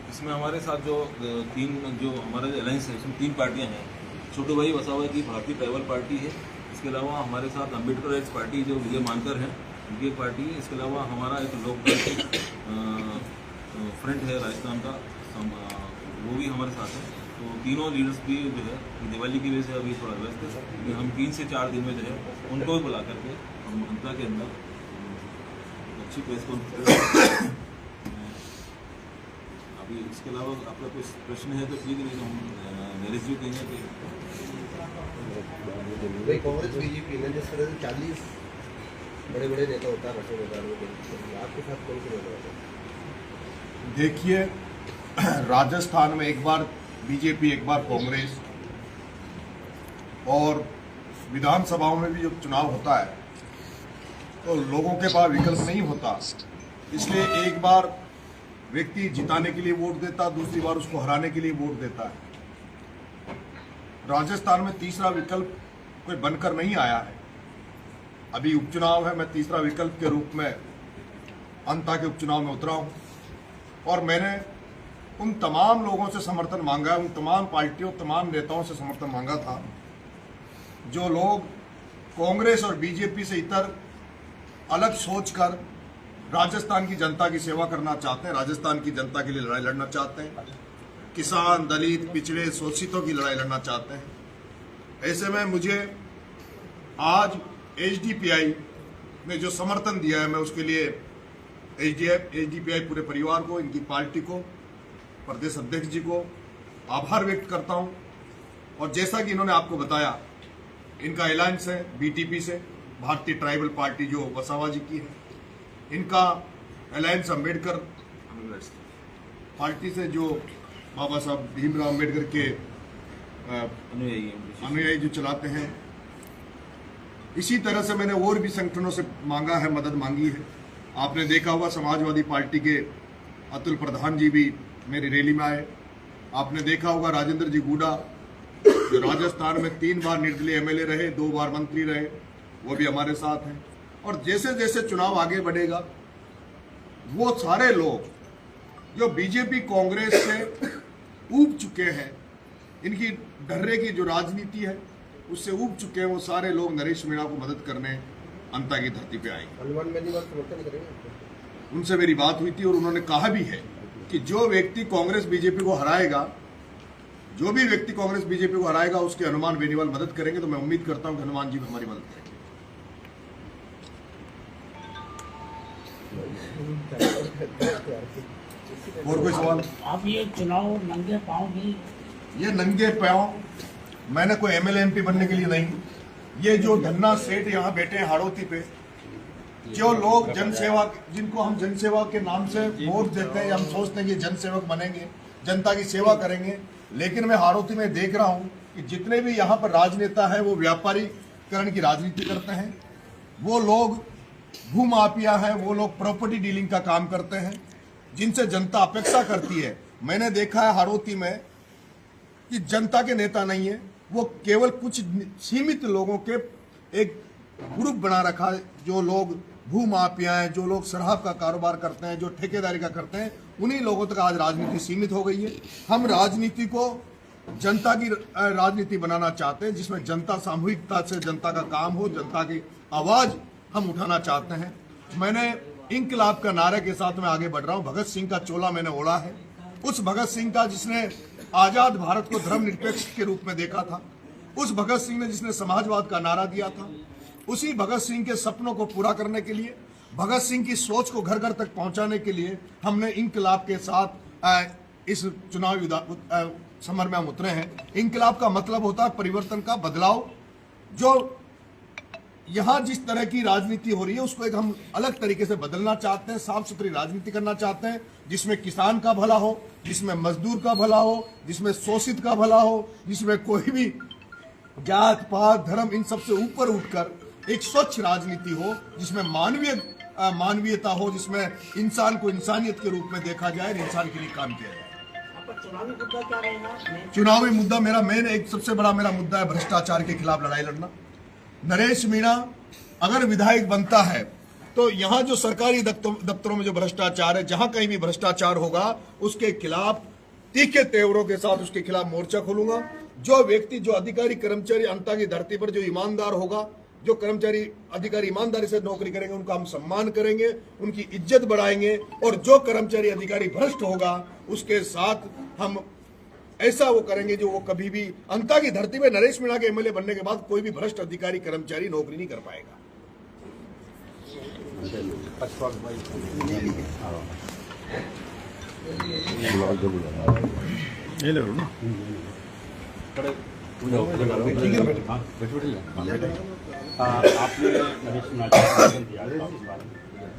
इसमें हमारे साथ जो हमारा अलायंस है उसमें 3 पार्टियां हैं। छोटू भाई वसावा की भारतीय ट्राइबल पार्टी है। इसके अलावा हमारे साथ अम्बेडकर राइट्स पार्टी जो विजय मानकर है उनकी एक पार्टी है। इसके अलावा हमारा एक लोकतांत्रिक फ्रंट है राजस्थान का, वो भी हमारे साथ है। तो तीनों लीडर्स भी जो है दिवाली की वजह से अभी थोड़ा व्यस्त है, लेकिन हम 3 से 4 दिन में जो है उनको भी बुला करके हम जनता के अंदर अच्छी प्रेस कॉन्फ्रेंस। अभी इसके अलावा आपका कुछ प्रश्न है तो प्लीज नहीं, हम नरेश जी कहेंगे कि कांग्रेस बीजेपी ने जिस तरह से 40 बड़े बड़े नेता होता है आपके साथ कौन से नेता होता है? देखिए, राजस्थान में एक बार बीजेपी एक बार कांग्रेस, और विधानसभाओं में भी जब चुनाव होता है तो लोगों के पास विकल्प नहीं होता, इसलिए एक बार व्यक्ति जिताने के लिए वोट देता, दूसरी बार उसको हराने के लिए वोट देता है। राजस्थान में तीसरा विकल्प कोई बनकर नहीं आया है। अभी उपचुनाव है, मैं तीसरा विकल्प के रूप में अंता के उपचुनाव में उतरा हूं, और मैंने उन तमाम लोगों से समर्थन मांगा है, उन तमाम पार्टियों, तमाम नेताओं से समर्थन मांगा था जो लोग कांग्रेस और बीजेपी से इतर अलग सोचकर राजस्थान की जनता की सेवा करना चाहते हैं, राजस्थान की जनता के लिए लड़ाई लड़ना चाहते हैं, किसान, दलित, पिछड़े, शोषितों की लड़ाई लड़ना चाहते हैं। ऐसे में मुझे आज एचडीपीआई ने जो समर्थन दिया है, मैं उसके लिए एचडीपीआई पूरे परिवार को, इनकी पार्टी को, प्रदेश अध्यक्ष जी को आभार व्यक्त करता हूं। और जैसा कि इन्होंने आपको बताया, इनका अलायंस है बीटीपी से, भारतीय ट्राइबल पार्टी जो वसावा जी की है, इनका अलायंस अम्बेडकर पार्टी से जो बाबा साहब भीमराव अम्बेडकर के अनुयायी जो चलाते हैं। इसी तरह से मैंने और भी संगठनों से मांगा है, मदद मांगी है। आपने देखा होगा समाजवादी पार्टी के अतुल प्रधान जी भी मेरी रैली में आए। आपने देखा होगा राजेंद्र जी गुडा जो राजस्थान में 3 बार निर्दलीय एमएलए रहे, 2 बार मंत्री रहे, वो भी हमारे साथ हैं। और जैसे जैसे चुनाव आगे बढ़ेगा, वो सारे लोग जो बीजेपी कांग्रेस से ऊब चुके हैं, इनकी डर्रे की जो राजनीति है उससे ऊब चुके हैं, वो सारे लोग नरेश मीणा को मदद करने अंता की धरती पे आएंगे। उनसे मेरी बात हुई थी और उन्होंने कहा भी है कि जो व्यक्ति कांग्रेस बीजेपी को हराएगा, जो भी व्यक्ति कांग्रेस बीजेपी को हराएगा, उसके हनुमान बेनीवाल मदद करेंगे। तो मैं उम्मीद करता हूं कि हनुमान जी भी हमारी मदद करेंगे। और कोई सवाल? आप ये चुनाव नंगे पांव भी? ये नंगे पांव, मैंने कोई एमएलए एमपी बनने के लिए नहीं। ये जो धन्ना सेठ यहाँ बैठे हैं हाड़ौती पे, जो लोग जनसेवा, जिनको हम जनसेवा के नाम से वोट देते हैं, हम सोचते हैं कि जनसेवक बनेंगे, जनता की सेवा करेंगे, लेकिन मैं हाड़ौती में देख रहा हूं कि जितने भी यहाँ पर राजनेता हैं वो व्यापारीकरण की राजनीति करते हैं, वो लोग भूमाफिया हैं, वो लोग प्रॉपर्टी डीलिंग का काम करते हैं, जिनसे जनता अपेक्षा करती है। मैंने देखा है हाड़ौती में कि जनता के नेता नहीं है, वो केवल कुछ सीमित लोगों के एक ग्रुप बना रखा है, जो लोग भूमाफिया हैं, जो लोग शराब का कारोबार करते हैं, जो ठेकेदारी का करते हैं, उन्हीं लोगों तक आज राजनीति सीमित हो गई है। हम राजनीति को जनता की राजनीति बनाना चाहते हैं, जिसमें जनता सामूहिकता से जनता का काम हो, जनता की आवाज हम उठाना चाहते हैं। मैंने इंकलाब का नारे के साथ में आगे बढ़ रहा हूं। भगत सिंह का चोला मैंने ओढ़ा है, उस भगत सिंह का जिसने आजाद भारत को धर्मनिरपेक्ष के रूप में देखा था, उस भगत सिंह ने जिसने समाजवाद का नारा दिया था, उसी भगत सिंह के सपनों को पूरा करने के लिए, भगत सिंह की सोच को घर घर तक पहुंचाने के लिए हमने इंकलाब के साथ इस चुनावी समर में हम उतरे हैं। इंकलाब का मतलब होता है परिवर्तन का, बदलाव। जो यहाँ जिस तरह की राजनीति हो रही है उसको एक हम अलग तरीके से बदलना चाहते हैं, साफ सुथरी राजनीति करना चाहते हैं, जिसमें किसान का भला हो, जिसमें मजदूर का भला हो, जिसमें शोषित का भला हो, जिसमें कोई भी जात पात धर्म इन सबसे ऊपर उठकर एक स्वच्छ राजनीति हो, जिसमें मानवीयता हो, जिसमें इंसान को इंसानियत के रूप में देखा जाए, इंसान के लिए काम किया जाए। चुनावी मुद्दा क्या रहेगा? चुनावी मुद्दा मेरा मेन एक सबसे बड़ा मेरा मुद्दा है भ्रष्टाचार के खिलाफ लड़ाई लड़ना। नरेश मीणा अगर विधायक बनता है तो यहाँ जो सरकारी दफ्तरों में जो भ्रष्टाचार है, जहां कहीं भी भ्रष्टाचार होगा उसके खिलाफ तीखे तेवरों के साथ उसके खिलाफ मोर्चा खोलूंगा। जो व्यक्ति, जो अधिकारी कर्मचारी अंता की धरती पर जो ईमानदार होगा, जो कर्मचारी अधिकारी ईमानदारी से नौकरी करेंगे, उनका हम सम्मान करेंगे, उनकी इज्जत बढ़ाएंगे। और जो कर्मचारी अधिकारी भ्रष्ट होगा उसके साथ हम ऐसा वो करेंगे जो वो कभी भी अंता की धरती में नरेश मीणा के एमएलए बनने के बाद कोई भी भ्रष्ट अधिकारी कर्मचारी नौकरी नहीं कर पाएगा। आपने नरेश मीणा का समर्थन दिया है,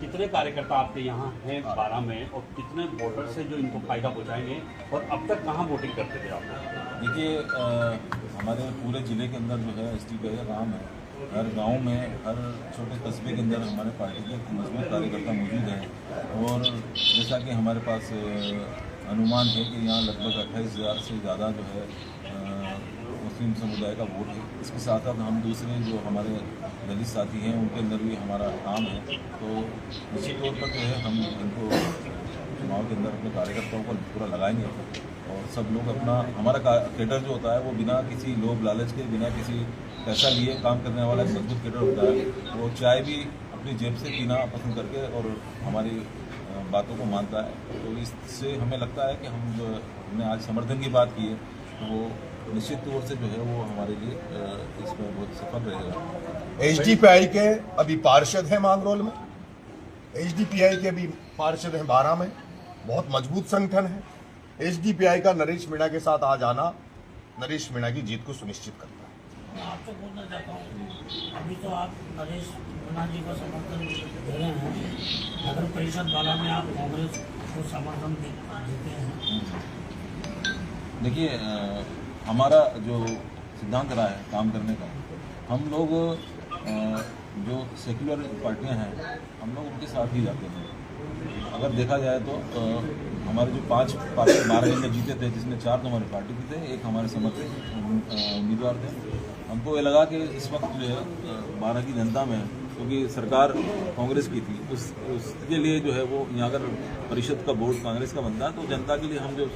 कितने कार्यकर्ता आपके यहाँ हैं 12 में, और कितने वोटर से जो इनको फायदा पहुँचाएंगे, और अब तक कहाँ वोटिंग करते थे आप? देखिए, हमारे पूरे ज़िले के अंदर जो है STPI का काम है। हर गांव में, हर छोटे कस्बे के अंदर हमारे पार्टी के मजबूत कार्यकर्ता मौजूद हैं। और जैसा कि हमारे पास अनुमान है कि यहाँ लगभग 28,000 से ज़्यादा जो है मुस्लिम समुदाय का वोट है। इसके साथ साथ हम दूसरे जो हमारे दलित साथी हैं उनके अंदर भी हमारा काम है। तो निश्चित तौर पर जो है हम इनको चुनाव के अंदर अपने कार्यकर्ताओं को पूरा लगाएंगे। और सब लोग अपना, हमारा कैडर जो होता है वो बिना किसी लोभ लालच के, बिना किसी पैसा लिए काम करने वाला एक मजबूत कैडर होता है। वो चाय भी अपनी जेब से पीना पसंद करके और हमारी बातों को मानता है। तो इससे हमें लगता है कि हम जो हमने आज समर्थन की बात की है तो वो निश्चित तौर से जो है वो हमारे लिए इसमें बहुत सफल रहेगा। SDPI के अभी पार्षद हैं मांगरोल में, SDPI के भी पार्षद हैं 12 में, बहुत मजबूत संगठन है। SDPI का नरेश मीणा के साथ आज आना नरेश मीणा की जीत को सुनिश्चित करता है। मैं आपसे बोलना चाहता हूँ, अभी तो आप नरेश मीणा जी को समर्थन दे रहे हैं, नगर परिषद वाला में आप कांग्रेस को समर्थन देते हैं। देखिए, हमारा जो सिद्धांत रहा है काम करने का, हम लोग जो सेक्युलर पार्टियां हैं हम लोग उनके साथ ही जाते हैं। अगर देखा जाए तो हमारे जो 5 पार्टी 12 में जीते थे, जिसमें 4 तो हमारी पार्टी के थे, एक हमारे समर्थित उम्मीदवार थे। हमको ये लगा कि इस वक्त जो है 12 की जनता में, क्योंकि सरकार कांग्रेस की थी, उसके लिए जो है वो यहाँ अगर परिषद का बोर्ड कांग्रेस का बनता है तो जनता के लिए हम जो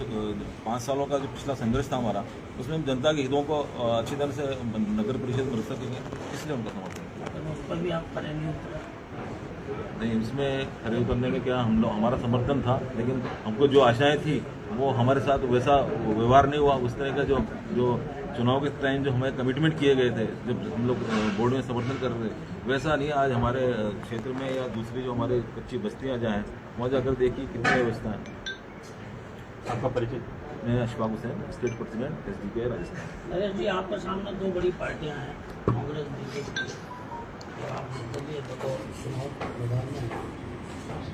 5 सालों का जो पिछला संघर्ष था हमारा, उसमें हम जनता के हितों को अच्छी तरह से नगर परिषद में रख सकेंगे, इसलिए उनका समर्थन किया। उस पर भी आप करेंगे? नहीं, इसमें खड़े उतरने में क्या, हम लोग, हमारा समर्थन था, लेकिन हमको जो आशाएं थी वो हमारे साथ वैसा व्यवहार नहीं हुआ। उस तरह का जो चुनाव के टाइम जो हमें कमिटमेंट किए गए थे, जब हम लोग बोर्ड में समर्थन कर रहे थे, वैसा नहीं आज हमारे क्षेत्र में या दूसरी जो हमारे कच्ची बस्तियाँ जहाँ हैं वहाँ जाकर देखिए कितनी व्यवस्था है। आपका परिचय? मैं Ashfaq Hussain, state president SDPI Rajasthan. Naresh ji, आपके सामने 2 बड़ी पार्टियां हैं, कांग्रेस BJP, और आप चुनाव मैदान में,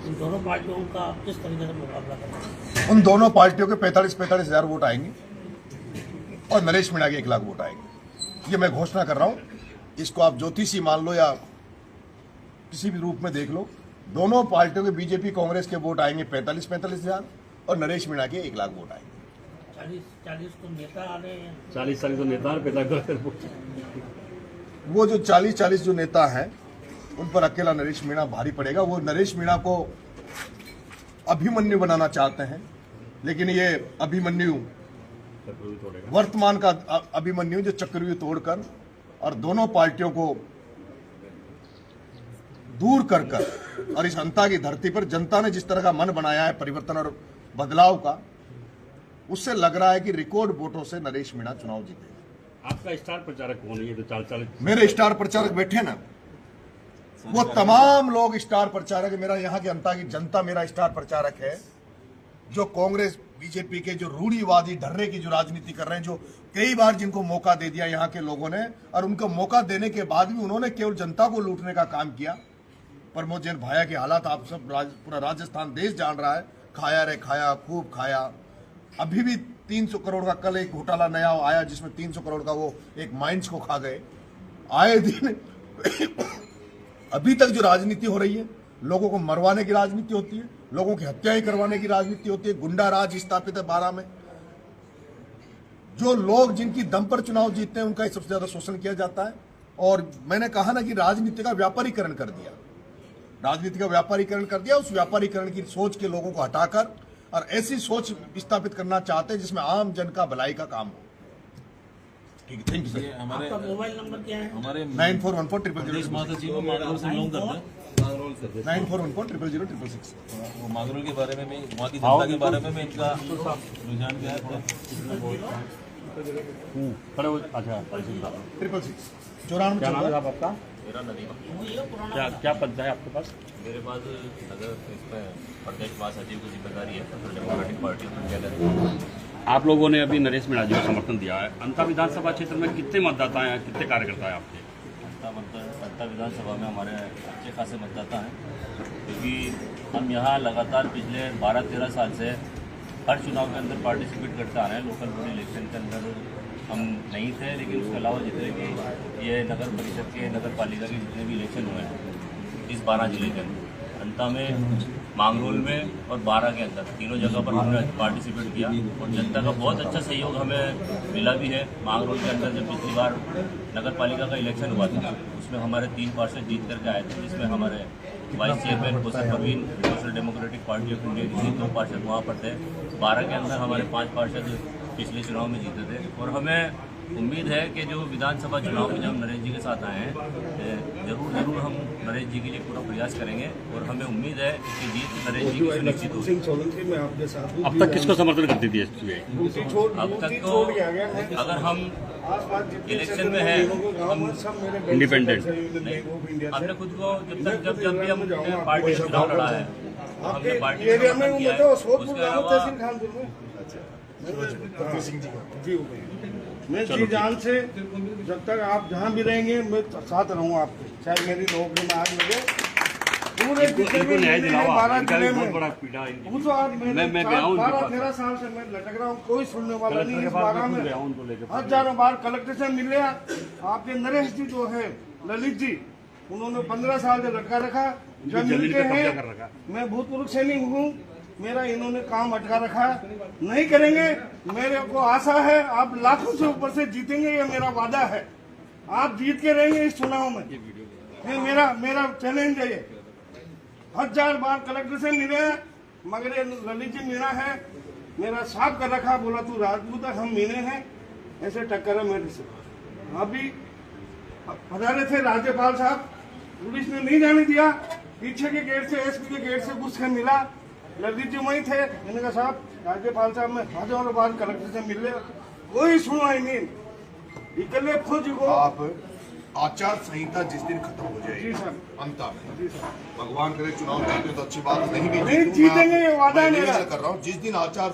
इन दोनों पार्टियों का आप किस तरीके से मुकाबला करेंगे? उन दोनों पार्टियों के 45-45 हजार वोट आएंगे और नरेश मीणा के 1 लाख वोट आएंगे। ये मैं घोषणा कर रहा हूं। इसको आप ज्योतिषी मान लो या किसी भी रूप में देख लो, दोनों पार्टियों के बीजेपी कांग्रेस के वोट आएंगे 45-45 हजार और नरेश मीणा के 1 लाख वोट आएंगे। 40 तो नेता आ रहे हैं। 40 तो नेता वो जो 40 जो नेता हैं उन पर अकेला नरेश मीणा भारी पड़ेगा। वो नरेश मीणा को अभिमन्यु बनाना चाहते हैं, लेकिन ये अभिमन्यु वर्तमान का अभिमन्यु जो चक्रव्यूह तोड़कर और दोनों पार्टियों को दूर कर और इस जनता की धरती पर जनता ने जिस तरह का मन बनाया है परिवर्तन और बदलाव का, उससे लग रहा है कि रिकॉर्ड वोटों से नरेश मीणा चुनाव जीतेगा। आपका स्टार प्रचारक कौन है? ये तो 40 मेरे स्टार प्रचारक बैठे ना, वो तमाम लोग स्टार प्रचारक। मेरा यहाँ के अंता की जनता मेरा स्टार प्रचारक है। जो कांग्रेस बीजेपी के जो रूढ़िवादी ढर्रे की जो राजनीति कर रहे हैं, जो कई बार जिनको मौका दे दिया यहाँ के लोगों ने, और उनको मौका देने के बाद भी उन्होंने केवल जनता को लूटने का काम किया। प्रमोद जैन भाया के हालात आप सब पूरा राजस्थान देश जान रहा है। खाया रे खाया, खूब खाया। अभी भी 300 करोड़ का कल एक घोटाला नया आया जिसमें 300 करोड़ का वो एक माइंस को खा गए। आए दिन अभी तक जो राजनीति हो रही है, लोगों को मरवाने की राजनीति होती है, लोगों की हत्याएं करवाने की राजनीति होती है, गुंडा राज स्थापित है 12 में। जो लोग जिनकी दम पर चुनाव जीतते हैं उनका सबसे ज्यादा शोषण किया जाता है। और मैंने कहा ना कि राजनीति का व्यापारीकरण कर दिया। राजनीति का व्यापारीकरण कर दिया। उस व्यापारीकरण की सोच के लोगों को हटाकर और ऐसी सोच स्थापित करना चाहते हैं जिसमें आम जन का भलाई का काम हो। ठीक है, थैंक यू ये सर। हमारे आपका मोबाइल नंबर क्या है? हमारे 9414 प्रदेश महासचिव को मांगरोल से बिलोंग करते हैं। 9414 वो मांगरोल के बारे में मैं वहाँ की जनता के बारे में मैं इनका रुझान क्या है थोड़ा खड़े हो अच्छा तहसीलदार 666 94 क्या नाम है साहब आपका? मेरा नदीमा क्या पद है आपके पास? मेरे पास अगर इसमें प्रदेश महासचिव की जिम्मेदारी है तो डेमोक्रेटिक पार्टी ऑफ इंडिया का। आप लोगों ने अभी नरेश मीणा जी को समर्थन दिया है। अंता विधानसभा क्षेत्र में कितने मतदाता हैं, कितने कार्यकर्ता हैं आपके? अंता विधानसभा में हमारे अच्छे खासे मतदाता हैं, क्योंकि हम यहाँ लगातार पिछले 12-13 साल से हर चुनाव के अंदर पार्टिसिपेट करते आ रहे हैं। लोकल बॉडी इलेक्शन के अंदर हम नहीं थे, लेकिन उसके अलावा जितने भी ये नगर परिषद के नगर पालिका के जितने भी इलेक्शन हुए हैं इस 12 जिले के अंदर, अंता में, मांगरोल में और 12 के अंदर तीनों जगह पर हमने पार्टिसिपेट किया और जनता का बहुत अच्छा सहयोग हमें मिला भी है। मांगरोल के अंदर जब पिछली बार नगर पालिका का इलेक्शन हुआ था उसमें हमारे 3 पार्षद जीत करके आए थे, जिसमें हमारे vice chairman Kaushal Parveen social democratic party of India के 2 पार्षद वहाँ पर थे। 12 के अंदर हमारे 5 पार्षद पिछले चुनाव में जीते थे और हमें उम्मीद है कि जो विधानसभा चुनाव में जब नरेश जी के साथ आए हैं जरूर हम नरेश जी के लिए पूरा प्रयास करेंगे और हमें उम्मीद है कि जीत नरेश जी की सुनिश्चित होगी। सोलंकी में आपके साथ अब तक किसको समर्थन करती थी अब तक तो अगर हम इलेक्शन में है हम इंडिपेंडेंट हमने खुद को जब भी हम पार्टी से चुनाव लड़ा है हमने पार्टी से समर्थन किया है। उसके अलावा मैं जी जान से जब तक आप जहाँ भी रहेंगे मैं साथ रहूँगा आपके, चाहे मेरी नौकरी में आग लगे। पूरे जितने भी न्याय जिले हैं, दिलाओ, 12 इनका भी जिले बहुत में बड़ा पीड़ा है इनकी। वो तो आज मैंने मैं गया हूं उनके पास। 12-13 साल से मैं लटक रहा हूँ, कोई सुनने वाला नहीं। कलेक्टर के इस पास 12 मैं खुद में गया हूं उनको लेकर। हजारों बार कलेक्टर से मिले। आपके नरेश जी जो है ललित जी, उन्होंने 15 साल से लटका रखा। जब जमीन मिलते पे कब्जा हैं, कर रखा। मैं भूतपूर्व सैनिक हूँ, मेरा इन्होंने काम अटका रखा। नहीं करेंगे, मेरे को आशा है आप लाखों से ऊपर से जीतेंगे, ये मेरा वादा है। आप जीत के रहेंगे इस चुनाव में, ये मेरा चैलेंज है। ये 1000 बार कलेक्टर से मिले मगर ये ललित जी मीणा है, मेरा साफ कर रखा, बोला तू राजपूत है, हम मीणे हैं, ऐसे टक्कर है मेरे से। अभी पधारे थे राज्यपाल साहब, पुलिस ने नहीं जाने दिया, पीछे के गेट से एसपी के गेट से घुस के मिला। ललित जी वहीं थे, मैंने कहा साहब राज्यपाल साहब मैं हजारों बार कलेक्टर से मिले, कोई सुनवाई नहीं। इकल्ले खोज को आप आचार संहिता जिस दिन खत्म हो जी जाएगी सर, अंता में, जी सर, भगवान करे चुनाव जीते तो अच्छी बात, नहीं भी नहीं जीतेंगे, ये वादा है मैं मेरा। निवेदन कर रहा हूँ जिस दिन आचार